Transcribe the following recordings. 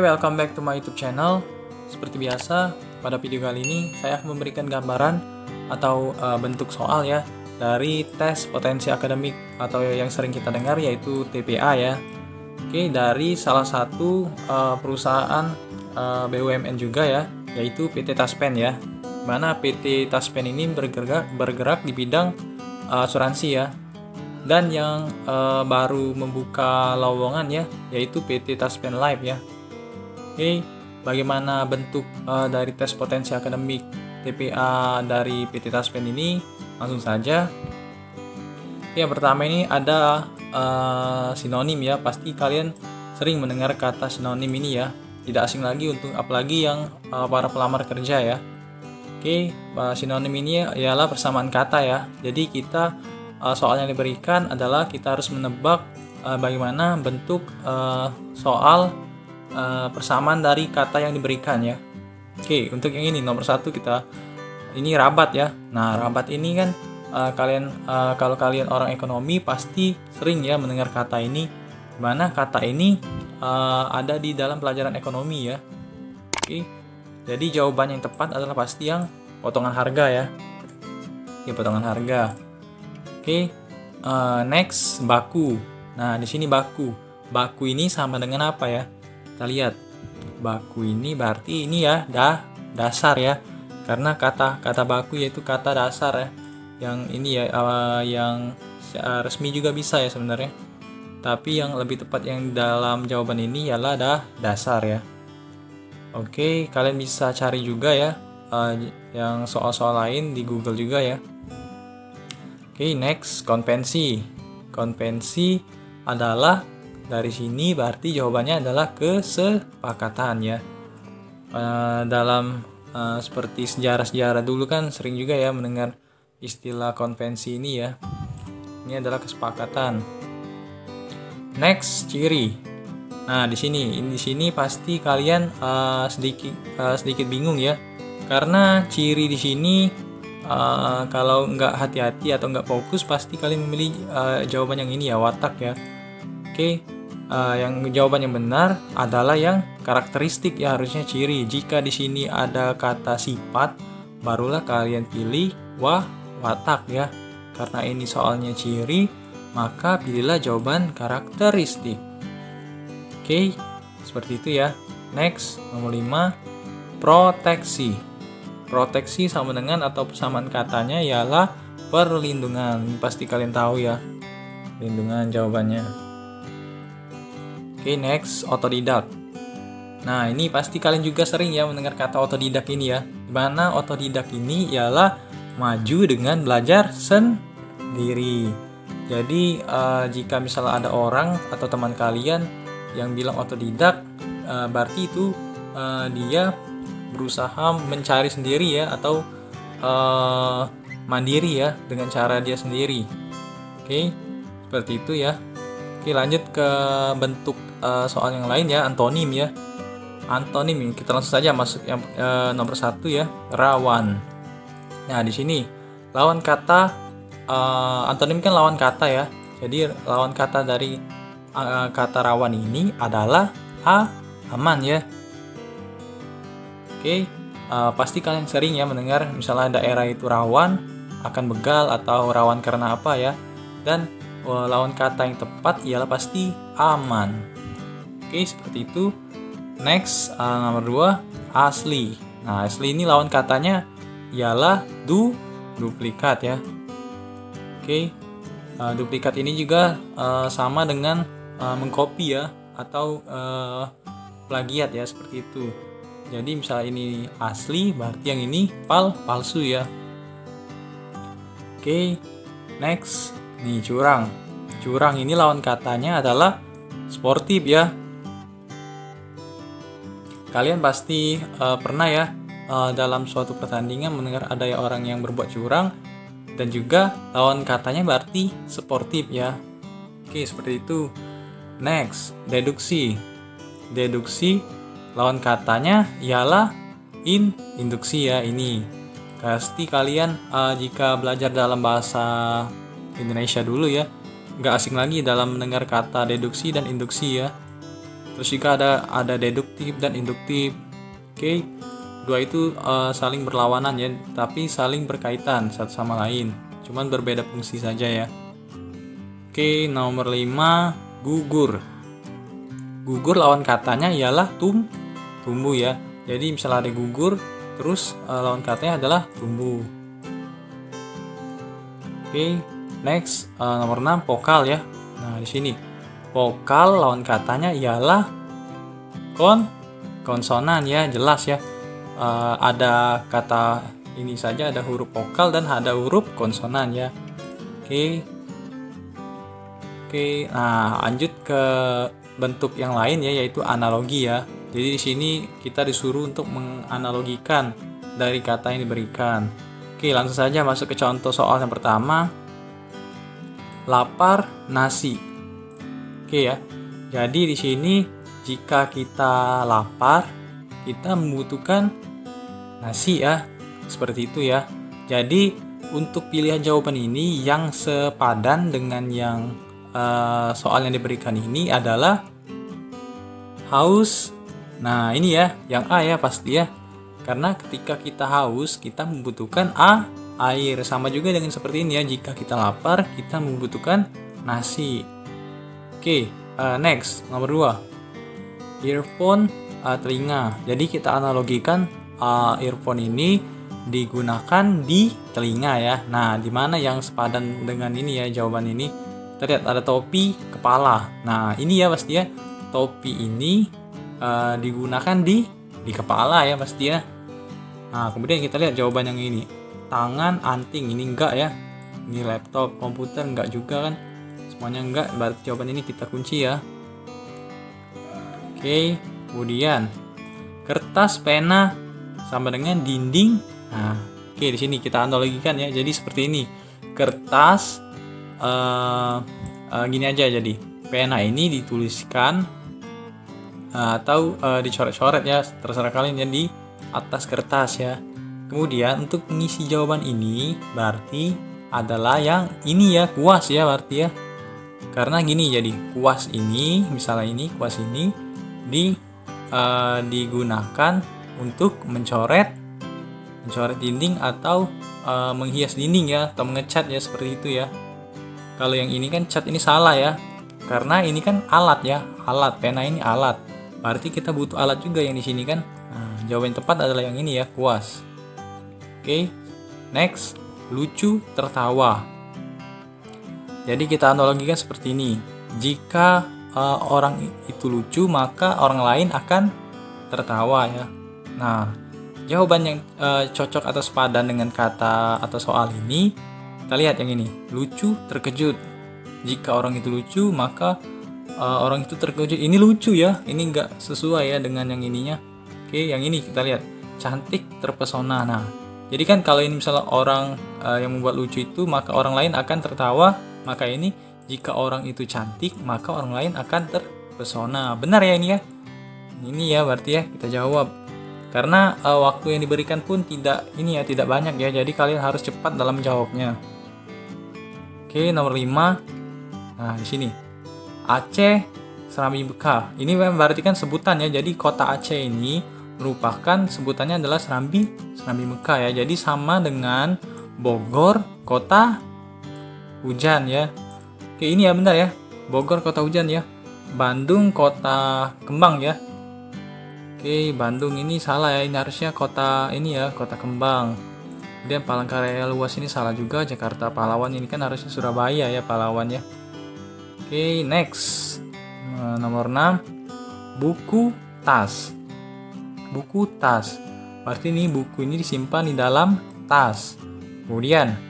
Welcome back to my YouTube channel. Seperti biasa, pada video kali ini saya akan memberikan gambaran atau bentuk soal ya dari tes potensi akademik atau yang sering kita dengar yaitu TPA ya. Oke, dari salah satu perusahaan BUMN juga ya, yaitu PT Taspen ya. Mana PT Taspen ini bergerak di bidang asuransi ya. Dan yang baru membuka lowongan ya, yaitu PT Taspen Life ya. Oke, bagaimana bentuk dari tes potensi akademik TPA dari PT Taspen ini? Langsung saja. Yang pertama ini ada sinonim ya. Pasti kalian sering mendengar kata sinonim ini ya. Tidak asing lagi untuk apalagi yang para pelamar kerja ya. Oke, sinonim ini ialah persamaan kata ya. Jadi kita soal yang diberikan adalah kita harus menebak bagaimana bentuk soal persamaan dari kata yang diberikan ya. Oke, untuk yang ini nomor 1 kita ini rabat ya. Nah, rabat ini kan kalau kalian orang ekonomi pasti sering ya mendengar kata ini, dimana kata ini ada di dalam pelajaran ekonomi ya. Oke, jadi jawaban yang tepat adalah pasti yang potongan harga ya. Oke, potongan harga. Oke, next baku. Nah, di sini baku. Baku ini sama dengan apa ya? Kita lihat. Baku ini berarti ini ya dasar ya. Karena kata baku yaitu kata dasar ya. Yang ini ya yang resmi juga bisa ya sebenarnya. Tapi yang lebih tepat yang dalam jawaban ini ialah dasar ya. Oke, kalian bisa cari juga ya yang soal-soal lain di Google juga ya. Oke, next konvensi. Konvensi adalah dari sini berarti jawabannya adalah kesepakatan ya. Dalam seperti sejarah-sejarah dulu kan sering juga ya mendengar istilah konvensi ini ya. Ini adalah kesepakatan. Next, ciri. Nah, di sini pasti kalian sedikit bingung ya. Karena ciri di sini kalau nggak hati-hati atau nggak fokus pasti kalian memilih jawaban yang ini ya, watak ya. Oke, yang jawaban yang benar adalah yang karakteristik ya, harusnya ciri. Jika di sini ada kata sifat, barulah kalian pilih watak ya. Karena ini soalnya ciri, maka pilihlah jawaban karakteristik. Oke, seperti itu ya. Next, nomor 5, proteksi. Proteksi sama dengan atau persamaan katanya ialah perlindungan. Ini pasti kalian tahu ya. Perlindungan jawabannya. Oke, next, otodidak. Nah, ini pasti kalian juga sering ya mendengar kata otodidak ini ya. Dimana otodidak ini ialah maju dengan belajar sendiri. Jadi, jika misalnya ada orang atau teman kalian yang bilang otodidak, berarti itu dia berusaha mencari sendiri ya, atau mandiri ya dengan cara dia sendiri. Oke, seperti itu ya. Oke, lanjut ke bentuk soal yang lain ya, antonim ya. Antonim, kita langsung saja masuk yang nomor 1 ya, rawan. Nah, di sini lawan kata antonim kan lawan kata ya. Jadi lawan kata dari kata rawan ini adalah aman ya. Oke, pasti kalian sering ya mendengar misalnya daerah itu rawan akan begal atau rawan karena apa ya. Dan lawan kata yang tepat ialah pasti aman. Oke, seperti itu. Next, nomor 2, asli. Nah, asli ini lawan katanya ialah duplikat ya. Oke, duplikat ini juga sama dengan mengcopy ya, atau plagiat ya, seperti itu. Jadi misalnya ini asli, berarti yang ini palsu ya. Oke, next, nih curang. Curang ini lawan katanya adalah sportif ya. Kalian pasti pernah ya dalam suatu pertandingan mendengar ada orang yang berbuat curang, dan juga lawan katanya berarti sportif ya. Oke, seperti itu. Next, deduksi. Deduksi lawan katanya ialah induksi ya. Ini pasti kalian jika belajar dalam bahasa Indonesia dulu ya, nggak asing lagi dalam mendengar kata deduksi dan induksi ya. Terus juga ada deduktif dan induktif. Oke. Dua itu saling berlawanan ya, tapi saling berkaitan satu sama lain. Cuman berbeda fungsi saja ya. Oke, nomor 5, gugur. Gugur lawan katanya ialah tumbuh ya. Jadi misalnya ada gugur, terus lawan katanya adalah tumbuh. Oke, next nomor 6, vokal ya. Nah, di sini vokal lawan katanya ialah konsonan ya, jelas ya. Ada kata ini saja, ada huruf vokal dan ada huruf konsonan ya. Oke, nah lanjut ke bentuk yang lain ya, yaitu analogi ya. Jadi di sini kita disuruh untuk menganalogikan dari kata yang diberikan. Oke, langsung saja masuk ke contoh soal yang pertama. Lapar nasi. Oke ya. Jadi di sini jika kita lapar, kita membutuhkan nasi ya. Seperti itu ya. Jadi untuk pilihan jawaban ini yang sepadan dengan yang soal yang diberikan ini adalah haus. Nah ini ya, yang A ya pasti ya. Karena ketika kita haus, kita membutuhkan air. Sama juga dengan seperti ini ya, jika kita lapar, kita membutuhkan nasi. Oke, next, nomor 2. Earphone, telinga. Jadi kita analogikan earphone ini digunakan di telinga ya. Nah, di mana yang sepadan dengan ini ya jawaban ini? Kita lihat ada topi, kepala. Nah, ini ya pasti ya. Topi ini digunakan di kepala ya pasti ya. Nah, kemudian kita lihat jawaban yang ini. Tangan, anting, ini enggak ya. Ini laptop, komputer enggak juga kan. Semuanya enggak, berarti jawaban ini kita kunci ya. Oke, kemudian kertas, pena sama dengan dinding. Nah, oke di sini kita analogikan ya. Jadi seperti ini. Kertas gini aja jadi. Pena ini dituliskan atau dicoret-coret ya, terserah kalian ya, di atas kertas ya. Kemudian untuk mengisi jawaban ini berarti adalah yang ini ya, kuas ya berarti ya. Karena gini, jadi kuas ini, misalnya ini kuas ini digunakan untuk mencoret dinding atau menghias dinding ya, atau mengecat ya, seperti itu ya. Kalau yang ini kan cat ini salah ya, karena ini kan alat ya, alat, pena ini alat. Berarti kita butuh alat juga yang di sini kan. Nah, jawaban yang tepat adalah yang ini ya, kuas. Oke, next, lucu, tertawa. Jadi kita analogikan seperti ini. Jika orang itu lucu, maka orang lain akan tertawa ya. Nah, jawaban yang cocok atau sepadan dengan kata atau soal ini, kita lihat yang ini, lucu, terkejut. Jika orang itu lucu, maka orang itu terkejut. Ini lucu ya, ini enggak sesuai ya dengan yang ininya. Oke, yang ini kita lihat, cantik, terpesona. Nah, jadi kan kalau ini misalnya orang yang membuat lucu itu, maka orang lain akan tertawa. Maka ini jika orang itu cantik, maka orang lain akan terpesona. Benar ya ini ya? Ini ya berarti ya kita jawab. Karena waktu yang diberikan pun tidak banyak ya. Jadi kalian harus cepat dalam menjawabnya. Oke, nomor 5. Nah, di sini. Aceh, Serambi Mekah. Ini berarti kan sebutan ya. Jadi kota Aceh ini merupakan sebutannya adalah Serambi Mekah ya. Jadi sama dengan Bogor, kota hujan ya. Oke, ini ya benar ya. Bogor kota hujan ya. Bandung kota kembang ya. Oke, Bandung ini salah ya. Ini harusnya kota ini ya, kota kembang. Kemudian Palangkaraya luas ini salah juga. Jakarta Pahlawan ini kan harusnya Surabaya ya, Pahlawan ya. Oke, next. Nomor 6. Buku, tas. Buku, tas. Berarti ini buku ini disimpan di dalam tas. Kemudian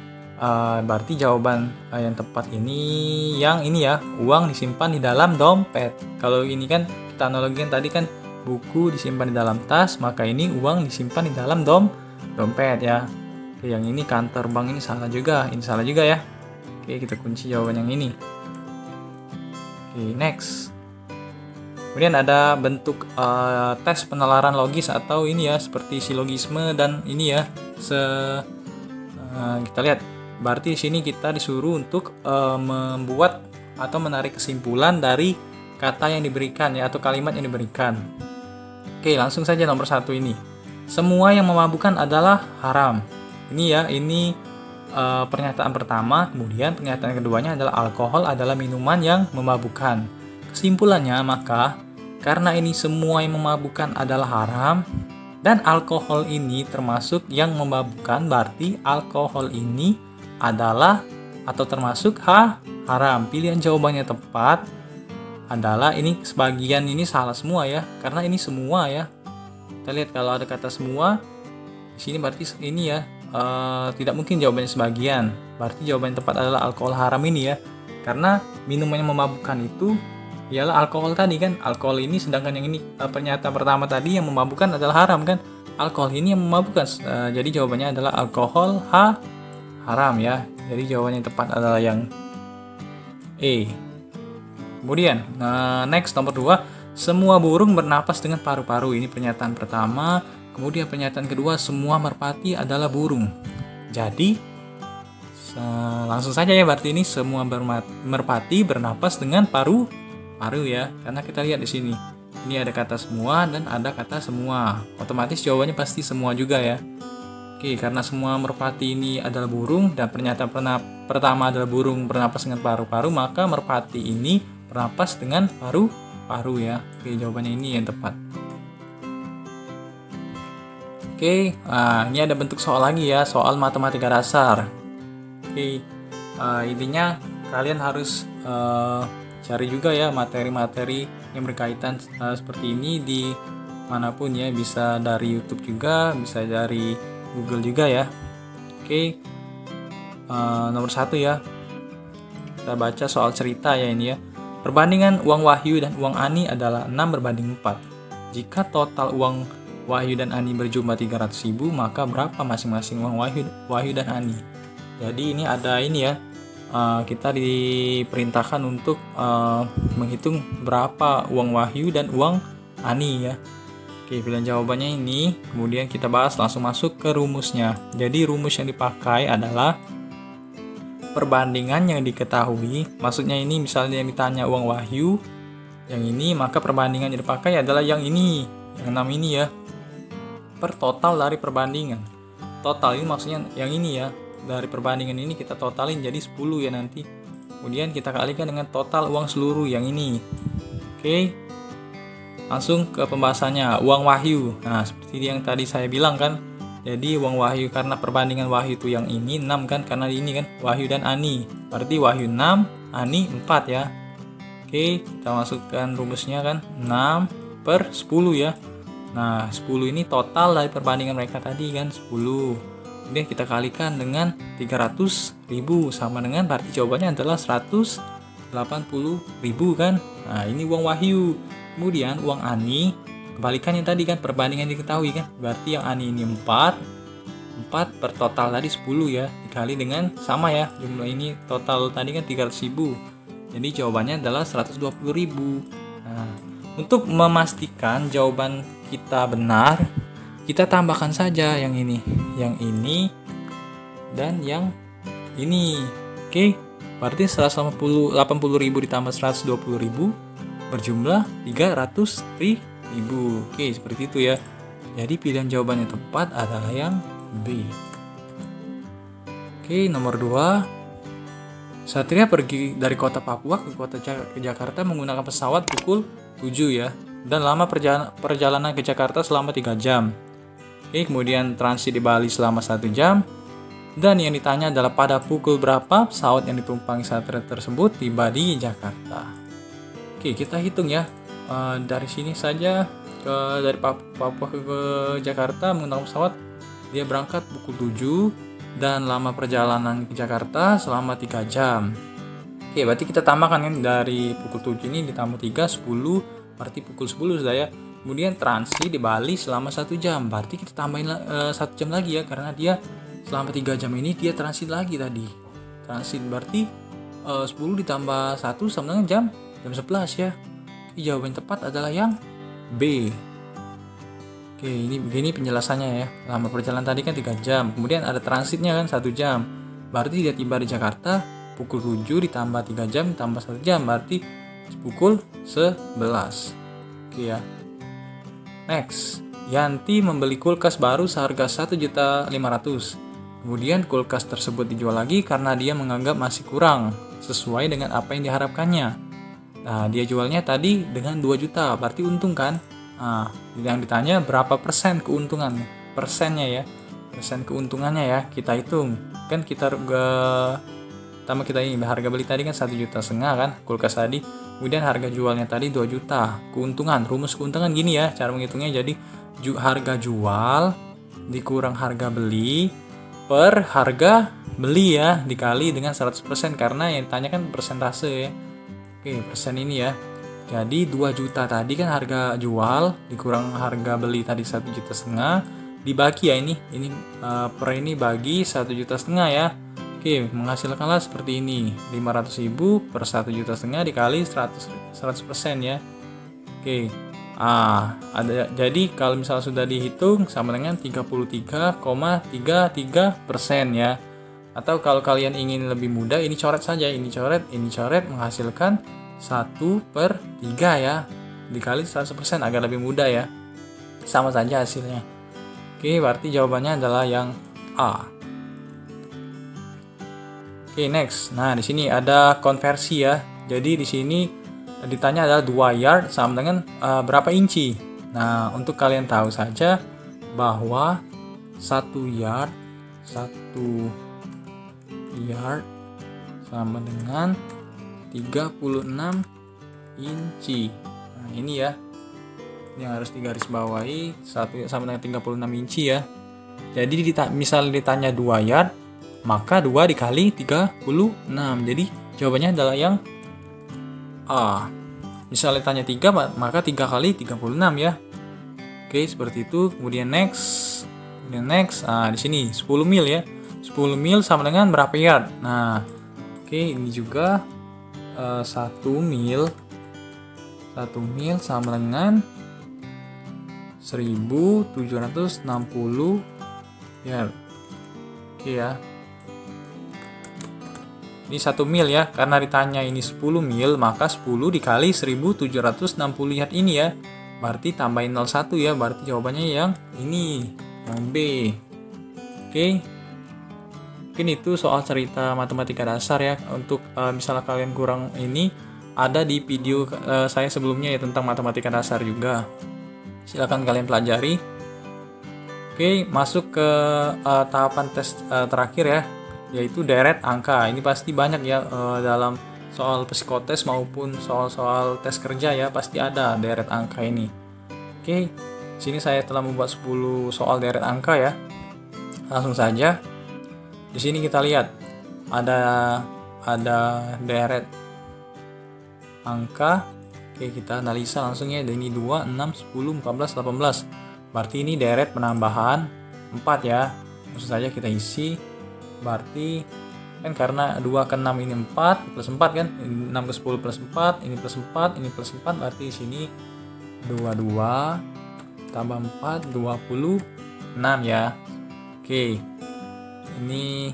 berarti jawaban yang tepat ini yang ini ya, uang disimpan di dalam dompet. Kalau ini kan kita analogikan tadi kan buku disimpan di dalam tas, maka ini uang disimpan di dalam dompet ya. Oke, yang ini kantor bank ini salah juga, ini salah juga ya. Oke, kita kunci jawaban yang ini. Oke, next. Kemudian ada bentuk tes penalaran logis atau ini ya, seperti silogisme dan ini ya. Kita lihat. Berarti di sini kita disuruh untuk membuat atau menarik kesimpulan dari kata yang diberikan ya, atau kalimat yang diberikan. Oke, langsung saja nomor 1 ini. Semua yang memabukkan adalah haram. Ini ya, ini pernyataan pertama. Kemudian pernyataan keduanya adalah alkohol adalah minuman yang memabukkan. Kesimpulannya, maka karena ini semua yang memabukkan adalah haram dan alkohol ini termasuk yang memabukkan, berarti alkohol ini adalah atau termasuk haram. Pilihan jawabannya tepat adalah ini, sebagian ini salah semua ya, karena ini semua ya. Kita lihat kalau ada kata semua di sini berarti ini ya, tidak mungkin jawabannya sebagian. Berarti jawaban yang tepat adalah alkohol haram ini ya. Karena minuman yang memabukkan itu ialah alkohol tadi kan. Alkohol ini, sedangkan yang ini pernyataan pertama tadi yang memabukkan adalah haram kan. Alkohol ini yang memabukkan. Jadi jawabannya adalah alkohol haram ya. Jadi jawabannya yang tepat adalah yang E. Kemudian, next nomor 2, semua burung bernapas dengan paru-paru. Ini pernyataan pertama. Kemudian pernyataan kedua, semua merpati adalah burung. Jadi, langsung saja ya, berarti ini semua merpati bernapas dengan paru ya. Karena kita lihat di sini. Ini ada kata semua dan ada kata semua. Otomatis jawabannya pasti semua juga ya. Oke, karena semua merpati ini adalah burung dan pernyataan pertama adalah burung bernapas dengan paru-paru, maka merpati ini bernapas dengan paru ya. Oke, jawabannya ini yang tepat. Oke, ini ada bentuk soal lagi ya, soal matematika dasar. Oke, intinya kalian harus cari juga ya materi-materi yang berkaitan seperti ini di manapun ya, bisa dari YouTube juga, bisa dari Google juga ya. Oke, nomor 1 ya, kita baca soal cerita ya ini ya. Perbandingan uang Wahyu dan uang Ani adalah 6:4. Jika total uang Wahyu dan Ani berjumlah 300.000, maka berapa masing-masing uang Wahyu dan Ani? Jadi ini ada ini ya, kita diperintahkan untuk menghitung berapa uang Wahyu dan uang Ani ya. Oke, pilihan jawabannya ini, kemudian kita bahas, langsung masuk ke rumusnya. Jadi rumus yang dipakai adalah perbandingan yang diketahui. Maksudnya ini misalnya yang ditanya uang Wahyu yang ini, maka perbandingan yang dipakai adalah yang ini, yang 6 ini ya, per total dari perbandingan. Total ini maksudnya yang ini ya, dari perbandingan ini kita totalin jadi 10 ya nanti. Kemudian kita kalikan dengan total uang seluruh yang ini. Oke, langsung ke pembahasannya. Uang Wahyu, nah seperti yang tadi saya bilang kan, jadi uang Wahyu karena perbandingan Wahyu itu yang ini 6 kan, karena ini kan Wahyu dan Ani, berarti Wahyu 6, Ani 4 ya. Oke, kita masukkan rumusnya kan, 6 per 10 ya. Nah 10 ini total dari perbandingan mereka tadi kan, 10. Kemudian kita kalikan dengan 300.000, sama dengan, berarti jawabannya adalah 180.000 kan. Nah ini uang Wahyu. Kemudian uang Ani, kebalikannya tadi kan, perbandingan diketahui kan, berarti yang Ani ini 4 per total tadi 10 ya, dikali dengan sama ya, jumlah ini total tadi kan 300.000, jadi jawabannya adalah 120.000. Nah, untuk memastikan jawaban kita benar, kita tambahkan saja yang ini dan yang ini. Oke, berarti 180.000 ditambah 120.000 berjumlah 300.000. Oke, seperti itu ya. Jadi pilihan jawaban yang tepat adalah yang B. Oke, nomor 2. Satria pergi dari kota Papua ke kota Jakarta menggunakan pesawat pukul 7 ya. Dan lama perjalanan ke Jakarta selama 3 jam. Oke, kemudian transit di Bali selama 1 jam. Dan yang ditanya adalah pada pukul berapa pesawat yang ditumpangi Satria tersebut tiba di Jakarta. Oke, kita hitung ya, dari sini saja dari Papua ke Jakarta menggunakan pesawat, dia berangkat pukul 7 dan lama perjalanan ke Jakarta selama 3 jam. Oke, berarti kita tambahkan kan, dari pukul 7 ini ditambah 3, 10, berarti pukul 10 sudah ya. Kemudian transit di Bali selama 1 jam, berarti kita tambahin 1 jam lagi ya, karena dia selama 3 jam ini dia transit lagi tadi. Transit berarti 10 ditambah 1 sama dengan jam 11 ya. Jawaban tepat adalah yang B. Oke, ini begini penjelasannya ya. Lama perjalanan tadi kan 3 jam. Kemudian ada transitnya kan 1 jam. Berarti dia tiba di Jakarta pukul 7 ditambah 3 jam ditambah 1 jam. Berarti pukul 11. Oke ya. Next, Yanti membeli kulkas baru seharga 1.500.000. Kemudian kulkas tersebut dijual lagi karena dia menganggap masih kurang sesuai dengan apa yang diharapkannya. Nah, dia jualnya tadi dengan 2 juta, berarti untung kan? Nah, yang ditanya berapa persen keuntungan? Persennya ya. Persen keuntungannya ya, kita hitung. Kan kita pertama kita ini harga beli tadi kan 1,5 juta kan kulkas tadi. Kemudian harga jualnya tadi 2 juta. Keuntungan, rumus keuntungan gini ya cara menghitungnya. Jadi harga jual dikurang harga beli per harga beli ya, dikali dengan 100% karena yang ditanya kan persentase ya. Oke, persen ini ya. Jadi 2 juta tadi kan harga jual dikurang harga beli tadi 1,5 juta, dibagi ya ini per ini bagi 1,5 juta ya. Oke, menghasilkanlah seperti ini. 500.000 per 1,5 juta dikali 100% ya. Oke. Jadi kalau misalnya sudah dihitung sama dengan 33,33% ya. Atau kalau kalian ingin lebih mudah, ini coret saja, ini coret menghasilkan 1/3 ya. Dikali 100% agar lebih mudah ya. Sama saja hasilnya. Oke, berarti jawabannya adalah yang A. Oke, next. Nah, di sini ada konversi ya. Jadi di sini ditanya adalah 2 yard sama dengan berapa inci. Nah, untuk kalian tahu saja bahwa 1 yard sama dengan 36 inci. Nah, ini ya. Ini harus digaris bawahi, 1 sama dengan 36 inci ya. Jadi misal ditanya 2 yard, maka 2 dikali 36. Jadi jawabannya adalah yang A. Misalnya tanya 3, maka 3 kali 36 ya. Oke, seperti itu. Kemudian next. Nah, di sini 10 mil ya. 10 mil sama dengan berapa yard? Nah, oke, ini juga 1 mil sama dengan 1.760 yard. Oke ya. Ini 1 mil ya, karena ditanya ini 10 mil, maka 10 dikali 1.760 yard ini ya. Berarti tambahin 01 ya, berarti jawabannya yang ini, yang B. Oke. Mungkin itu soal cerita matematika dasar ya. Untuk misalnya kalian kurang ini, ada di video saya sebelumnya ya tentang matematika dasar juga. Silakan kalian pelajari. Oke, masuk ke tahapan tes terakhir ya, yaitu deret angka. Ini pasti banyak ya dalam soal psikotes maupun soal-soal tes kerja ya, pasti ada deret angka ini. Oke, sini saya telah membuat 10 soal deret angka ya. Langsung saja. Di sini kita lihat ada deret angka. Oke, kita analisa langsung ya. Ini 2, 6, 10, 14, 18. Berarti ini deret penambahan 4 ya. Langsung saja kita isi. Berarti kan karena 2 ke 6 ini 4 plus 4 kan, 6 ke 10 plus 4, ini plus 4, ini plus 4, berarti di sini 22 tambah 4 26 ya. Oke. Ini.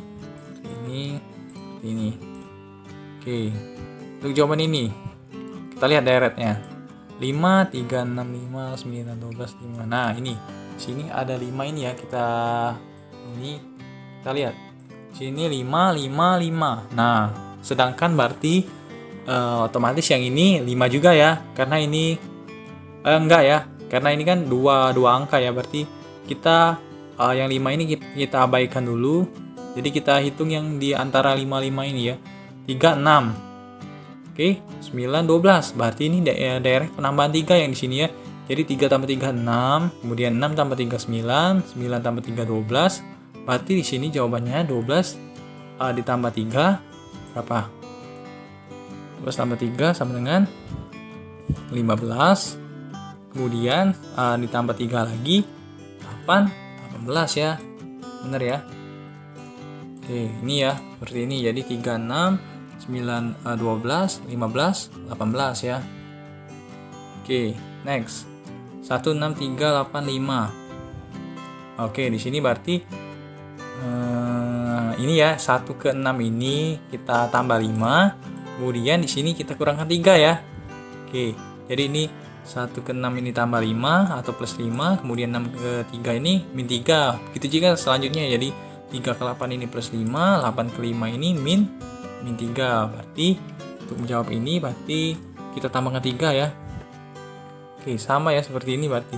Oke. Untuk jawaban ini kita lihat deretnya. 5 3 6 5 9 12 5. Nah, ini. Sini ada 5 ini ya, kita lihat. Sini 5 5 5. Nah, sedangkan berarti otomatis yang ini 5 juga ya, karena ini enggak ya, karena ini kan dua angka ya, berarti kita yang 5 ini kita abaikan dulu. Jadi kita hitung yang di antara 5 ini ya. 3 6. Oke, 9 12. Berarti ini daerah penambahan 3 yang di sini ya. Jadi 3 tambah 3 6, kemudian 6 tambah 3 9, 9 tambah 3 12. Berarti di sini jawabannya 12 ditambah 3 berapa? 12 tambah 3 sama dengan 15. Kemudian ditambah 3 lagi 18 ya. Benar ya? Oke, ini ya, seperti ini. Jadi 3 6 9 12 15 18 ya. Oke, next. 1 6 3 8 5. Oke, di sini berarti ini ya, 1 ke 6 ini kita tambah 5. Kemudian di sini kita kurangkan 3 ya. Oke, jadi ini 1 ke 6 ini tambah 5 atau plus 5, kemudian 6 ke 3 ini min 3. Begitu juga selanjutnya, jadi 3 ke 8 ini plus 5, 8 ke 5 ini min 3. Berarti untuk menjawab ini berarti kita tambahkan 3 ya. Oke, sama ya seperti ini berarti.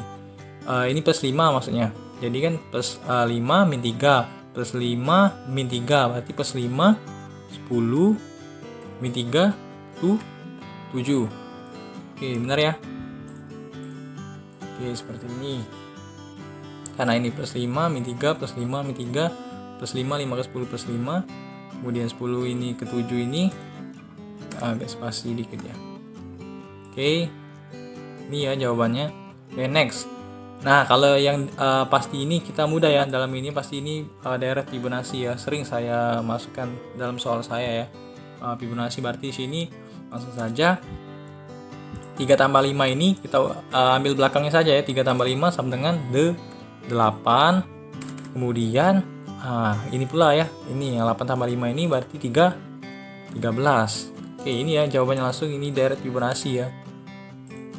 Ini plus 5 maksudnya. Jadi kan plus 5 min 3, plus 5 min 3, berarti plus 5, 10, min 3, 7. Oke, benar ya? Oke, seperti ini. Karena ini plus 5, min 3, plus 5, min 3, plus 5, 5 ke 10 plus 5. Kemudian 10 ini ke 7 ini agak spasi dikit ya. Oke, ini ya jawabannya. Oke, next. Nah, kalau yang pasti ini kita mudah ya. Dalam ini pasti ini deret Fibonacci ya. Sering saya masukkan dalam soal saya ya. Fibonacci berarti sini langsung saja 3 tambah 5 ini kita ambil belakangnya saja ya. 3 tambah 5 sama dengan 8. Kemudian ini pula ya. Ini yang 8 tambah 5 ini berarti 13. Oke, ini ya jawabannya langsung, ini deret Fibonacci ya.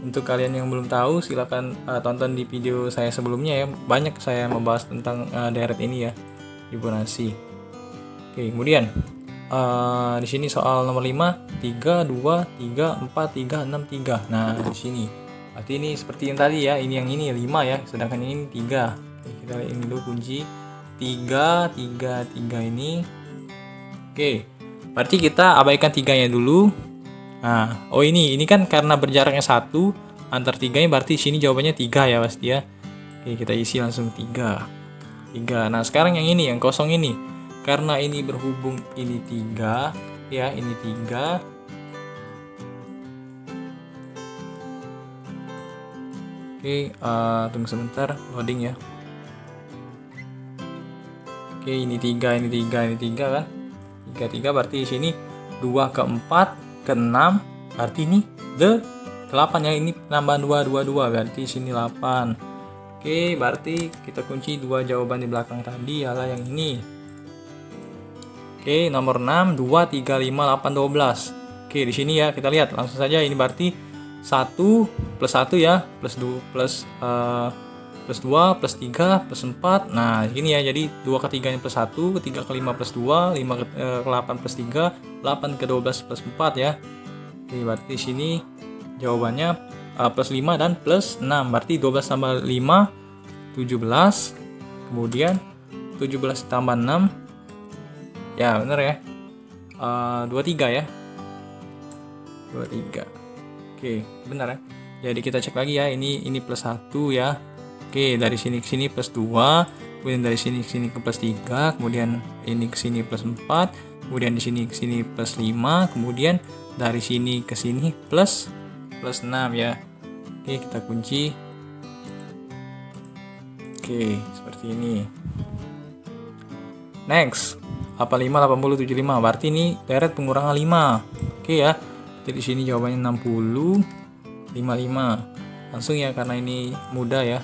Untuk kalian yang belum tahu silakan tonton di video saya sebelumnya ya. Banyak saya membahas tentang deret ini ya, Fibonacci. Oke, kemudian di sini soal nomor 5, 3, 2, 3, 4, 3, 6, 3. Nah, di sini. Berarti ini seperti yang tadi ya, ini yang ini 5 ya, sedangkan ini 3. Oke, kita lihat ini dulu kunci 3, 3, 3 ini. Oke, berarti kita abaikan 3-nya dulu. Nah, ini kan karena berjaraknya 1 antar 3-nya, berarti sini jawabannya 3 ya pasti ya. Oke, kita isi langsung 3. Nah, sekarang yang ini, yang kosong ini. Karena ini berhubung ini 3 ya, ini 3. Oke, tunggu sebentar loading ya. Oke, ini 3 kan. 3 berarti di sini 2 ke 4 ke 6, berarti ini 8 ya, ini penambahan 2 berarti sini 8. Oke, berarti kita kunci 2 jawaban di belakang tadi adalah yang ini. Oke, nomor 6, 2, 3, 5, 8, 12. Oke, di sini ya kita lihat langsung saja, ini berarti 1 plus 1 ya, plus 2 plus 2 plus 3 plus 4. Nah, ini ya, jadi 2 ke 3 plus 1, 3 ke 5 plus 2, 5 ke 8 plus 3, 8 ke 12 plus 4 ya. Oke, berarti di sini jawabannya plus 5 dan plus 6. Berarti 12 tambah 5, 17. Kemudian 17 tambah 6. Ya, benar ya. 23 ya. 23. Oke, benar ya. Jadi kita cek lagi ya, ini plus 1 ya. Oke, dari sini ke sini plus 2, kemudian dari sini ke sini ke plus 3, kemudian ini ke sini plus 4, kemudian di sini ke sini plus 5, kemudian dari sini ke sini plus 6 ya. Oke, kita kunci. Oke, seperti ini. Next, 85, 80, 75. Berarti ini deret pengurangan 5. Oke ya. Jadi di sini jawabannya 60, 55. Langsung ya, karena ini mudah ya.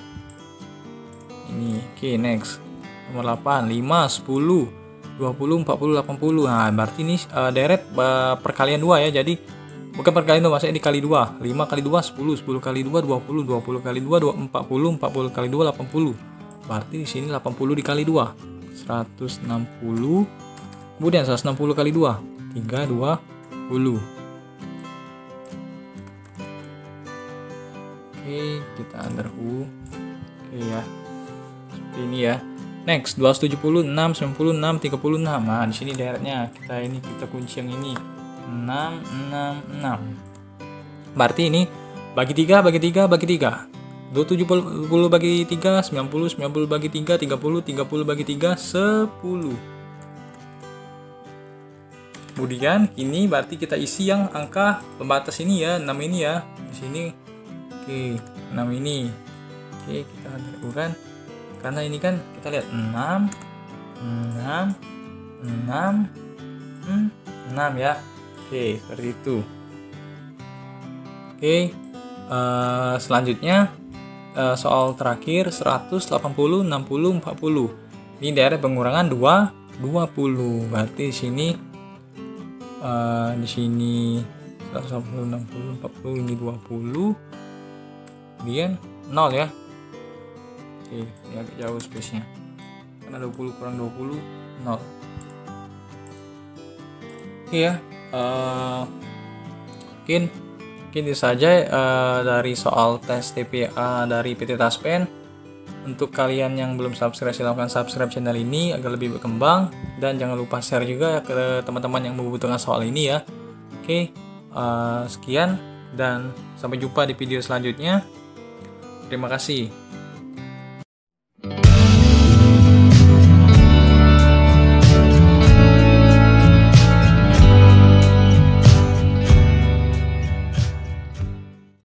Ini. Oke, next. Nomor 8, 5, 10, 20, 40, 80. Nah, berarti ini deret perkalian 2 ya. Jadi bukan perkalian 2, maksudnya dikali 2. 5 kali 2 10, 10 kali 2 20, 20 kali 2 40, 40 kali 2 80. Berarti di sini 80 dikali 2 160. Kemudian 160 kali 2 320. Oke, kita underhu. Oke ya. Seperti ini ya. Next, 276, 96, 36. Nah, di sini deretnya kita kunci yang ini. 6, 6, 6. Berarti ini bagi 3, bagi 3, bagi 3. 270 bagi 3, 90, 90 bagi 3, 30, 30 bagi 3, 10. Kemudian ini berarti kita isi yang angka pembatas ini ya, 6 ini ya. Di sini. Oke, 6 ini. Oke, kita lakukan. Karena ini kan kita lihat 6, 6, 6, 6 ya. Oke, seperti itu. Oke, selanjutnya soal terakhir 180, 60, 40. Ini deret pengurangan 20. Berarti di sini 180, 60, 40, ini 20, kemudian 0 ya. Oke, ini agak jauh space-nya karena 20 kurang 20, 0. Oke ya, mungkin itu saja dari soal tes TPA dari PT Taspen. Untuk kalian yang belum subscribe, silahkan subscribe channel ini agar lebih berkembang, dan jangan lupa share juga ke teman-teman yang membutuhkan soal ini ya. Oke, sekian dan sampai jumpa di video selanjutnya. Terima kasih.